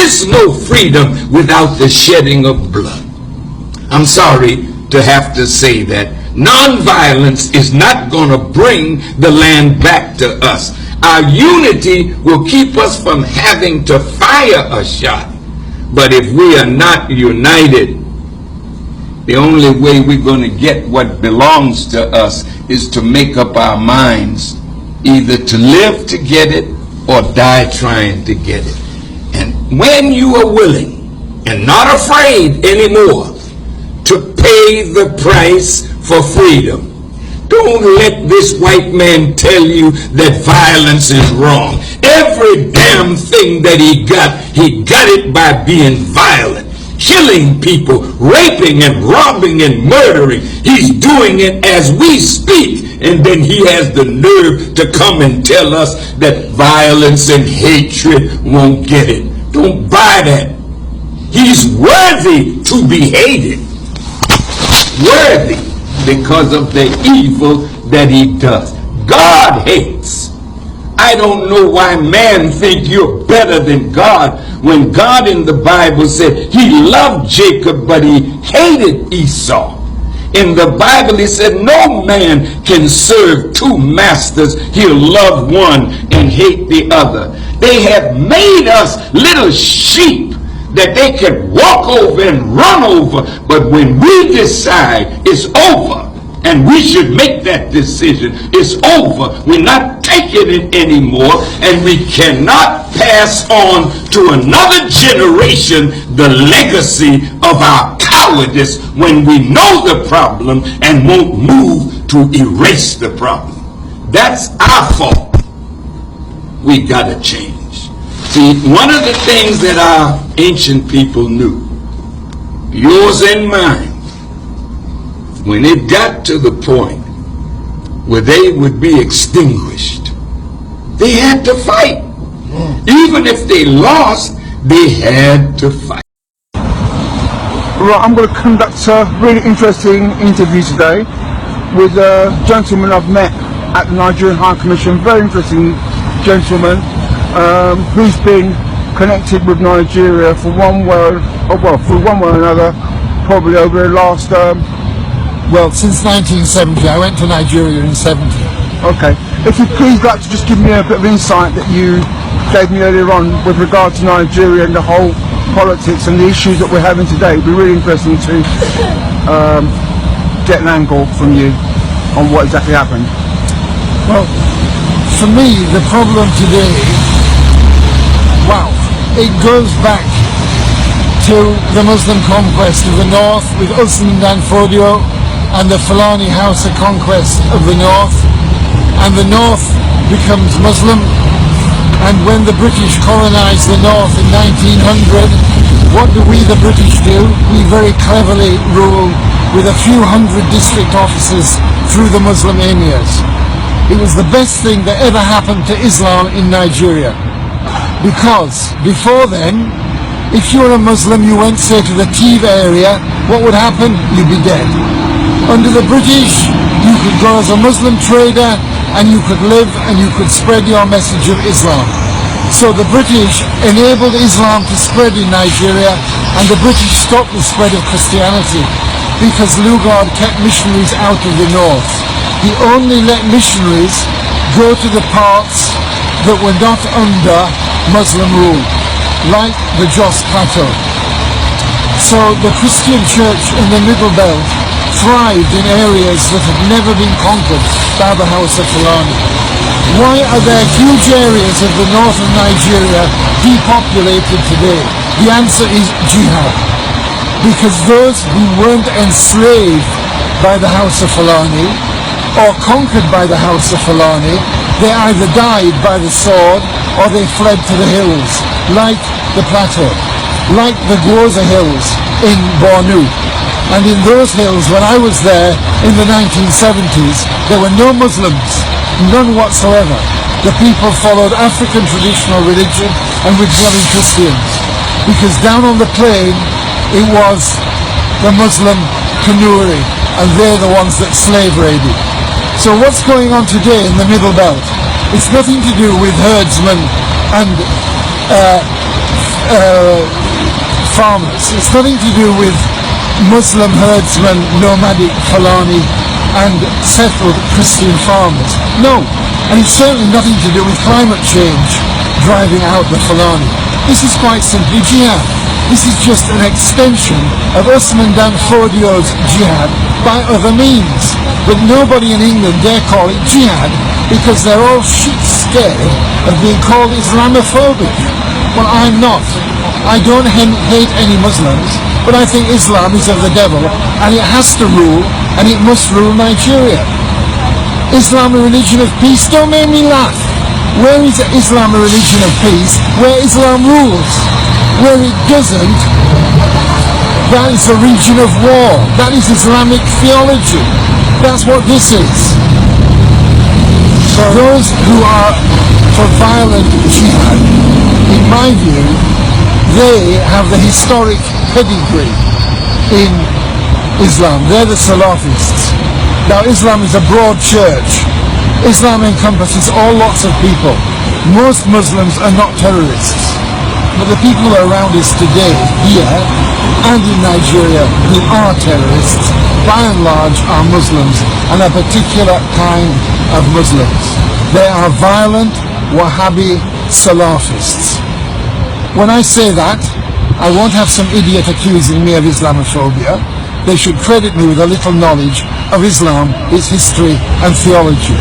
is no freedom without the shedding of blood. I'm sorry to have to say that. Nonviolence is not going to bring the land back to us. Our unity will keep us from having to fire a shot. But if we are not united, the only way we're going to get what belongs to us is to make up our minds either to live to get it or die trying to get it. And when you are willing and not afraid anymore to pay the price for freedom, don't let this white man tell you that violence is wrong. Every damn thing that he got it by being violent, killing people, raping and robbing and murdering. He's doing it as we speak. And then he has the nerve to come and tell us that violence and hatred won't get it. Don't buy that. He's worthy to be hated. Worthy because of the evil that he does. God hates. I don't know why man think you're better than God when God in the Bible said he loved Jacob but he hated Esau. In the Bible he said no man can serve two masters. He'll love one and hate the other. They have made us little sheep that they can walk over and run over, but when we decide it's over, and we should make that decision, it's over, we're not taking it anymore, and we cannot pass on to another generation the legacy of our cowardice when we know the problem and won't move to erase the problem. That's our fault. We gotta change. See, one of the things that our ancient people knew, yours and mine, when it got to the point where they would be extinguished, they had to fight. Even if they lost, they had to fight. Right, I'm going to conduct a really interesting interview today with a gentleman I've met at the Nigerian High Commission. Very interesting gentleman who's been connected with Nigeria for one way or another, probably over the last well, since 1970. I went to Nigeria in 70. Okay. If you'd please like to just give me a bit of insight that you gave me earlier on with regard to Nigeria and the whole politics and the issues that we're having today. It'd be really interesting to get an angle from you on what exactly happened. Well, for me, the problem today, wow, it goes back to the Muslim conquest of the north with Usman Dan Fodio and the Fulani Hausa conquest of the north, and the north becomes Muslim. And when the British colonized the north in 1900, what do we the British do? We very cleverly rule with a few hundred district officers through the Muslim emirs. It was the best thing that ever happened to Islam in Nigeria, because before then, if you were a Muslim, you went, say, to the Tiv area, what would happen? You'd be dead. Under the British, you could go as a Muslim trader and you could live and you could spread your message of Islam. So the British enabled Islam to spread in Nigeria, and the British stopped the spread of Christianity because Lugard kept missionaries out of the north. He only let missionaries go to the parts that were not under Muslim rule, like the Jos Plateau. So the Christian church in the Middle Belt thrived in areas that had never been conquered by the House of Fulani. Why are there huge areas of the north of Nigeria depopulated today? The answer is jihad. Because those who weren't enslaved by the House of Fulani or conquered by the House of Fulani, they either died by the sword or they fled to the hills, like the plateau, like the Gwoza Hills in Bornu. And in those hills, when I was there in the 1970s, there were no Muslims, none whatsoever. The people followed African traditional religion and were dwelling Christians. Because down on the plain, it was the Muslim Kanuri, and they're the ones that slave raided. So what's going on today in the Middle Belt? It's nothing to do with herdsmen and farmers. It's nothing to do with Muslim herdsmen, nomadic Fulani and settled Christian farmers. No, and it's certainly nothing to do with climate change driving out the Fulani. This is quite simply jihad. This is just an extension of Usman Dan Fodio's jihad by other means. But nobody in England dare call it jihad because they're all shit scared of being called Islamophobic. Well, I'm not. I don't hate any Muslims, but I think Islam is of the devil and it has to rule, and it must rule Nigeria. Islam a religion of peace? Don't make me laugh. Where is Islam a religion of peace? Where Islam rules. Where it doesn't, that is a region of war. That is Islamic theology. That's what this is. So those who are for violent jihad, in my view, they have the historic pedigree in Islam. They're the Salafists. Now Islam is a broad church. Islam encompasses all lots of people. Most Muslims are not terrorists. But the people around us today, here and in Nigeria, who are terrorists, by and large are Muslims, and a particular kind of Muslims. They are violent Wahhabi Salafists. When I say that, I won't have some idiot accusing me of Islamophobia. They should credit me with a little knowledge of Islam, its history and theology.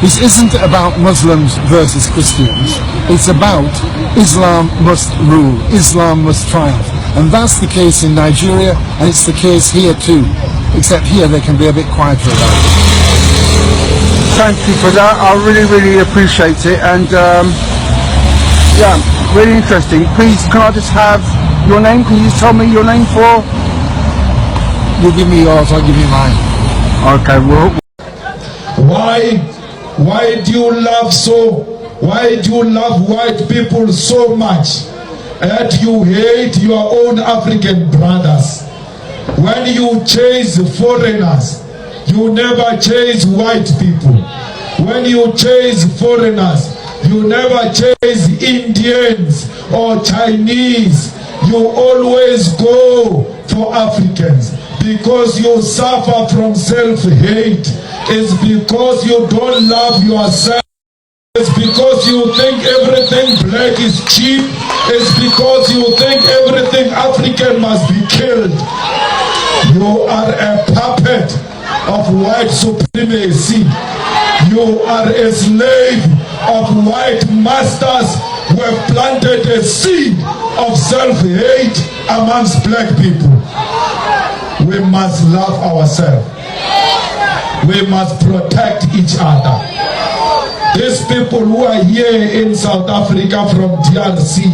This isn't about Muslims versus Christians. It's about Islam must rule, Islam must triumph. And that's the case in Nigeria, and it's the case here too. Except here they can be a bit quieter about it. Thank you for that. I really appreciate it, and yeah, really interesting. Please, can I just have your name? Can you just tell me your name for? You give me yours, I'll give you mine. Okay, well. Why do you love white people so much that you hate your own African brothers? When you chase foreigners, you never chase white people. When you chase foreigners, you never chase Indians or Chinese. You always go for Africans because you suffer from self-hate. It's because you don't love yourself. It's because you think everything black is cheap. It's because you think everything African must be killed. You are a puppet of white supremacy. You are a slave of white masters who have planted a seed of self-hate amongst black people. We must love ourselves. We must protect each other. These people who are here in South Africa from DRC,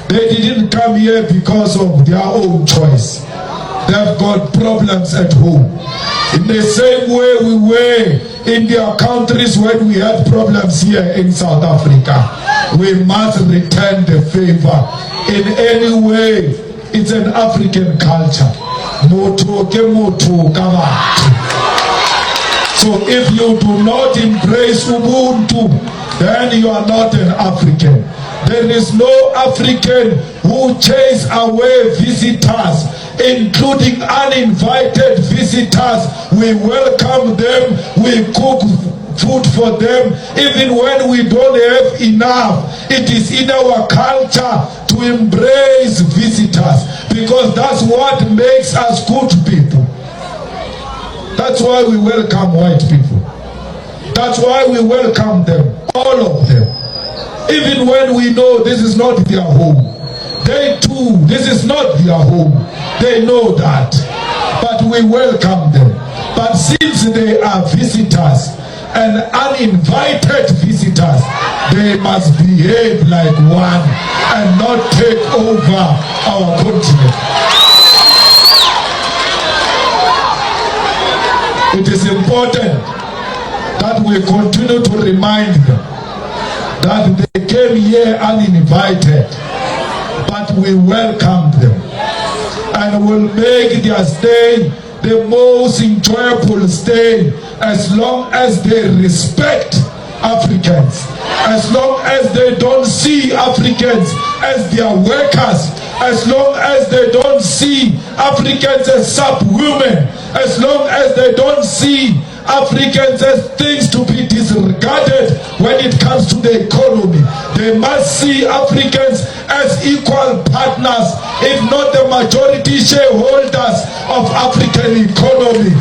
they didn't come here because of their own choice. They've got problems at home. In the same way we were in their countries when we had problems here in South Africa. We must return the favor. In any way, it's an African culture. So if you do not embrace Ubuntu, then you are not an African. There is no African who chase away visitors, including uninvited visitors. We welcome them, we cook food for them, even when we don't have enough. It is in our culture to embrace visitors, because that's what makes us good people. That's why we welcome white people. That's why we welcome them, all of them. Even when we know this is not their home. They too, this is not their home. They know that. But we welcome them. But since they are visitors, and uninvited visitors, they must behave like one and not take over our continent. It is important that we continue to remind them that they came here uninvited, but we welcome them and will make their stay the most enjoyable stay as long as they respect Africans, as long as they don't see Africans as their workers, as long as they don't see Africans as subhuman, as long as they don't see Africans as things to be disregarded when it comes to the economy. They must see Africans as equal partners, if not the majority shareholders of African economy.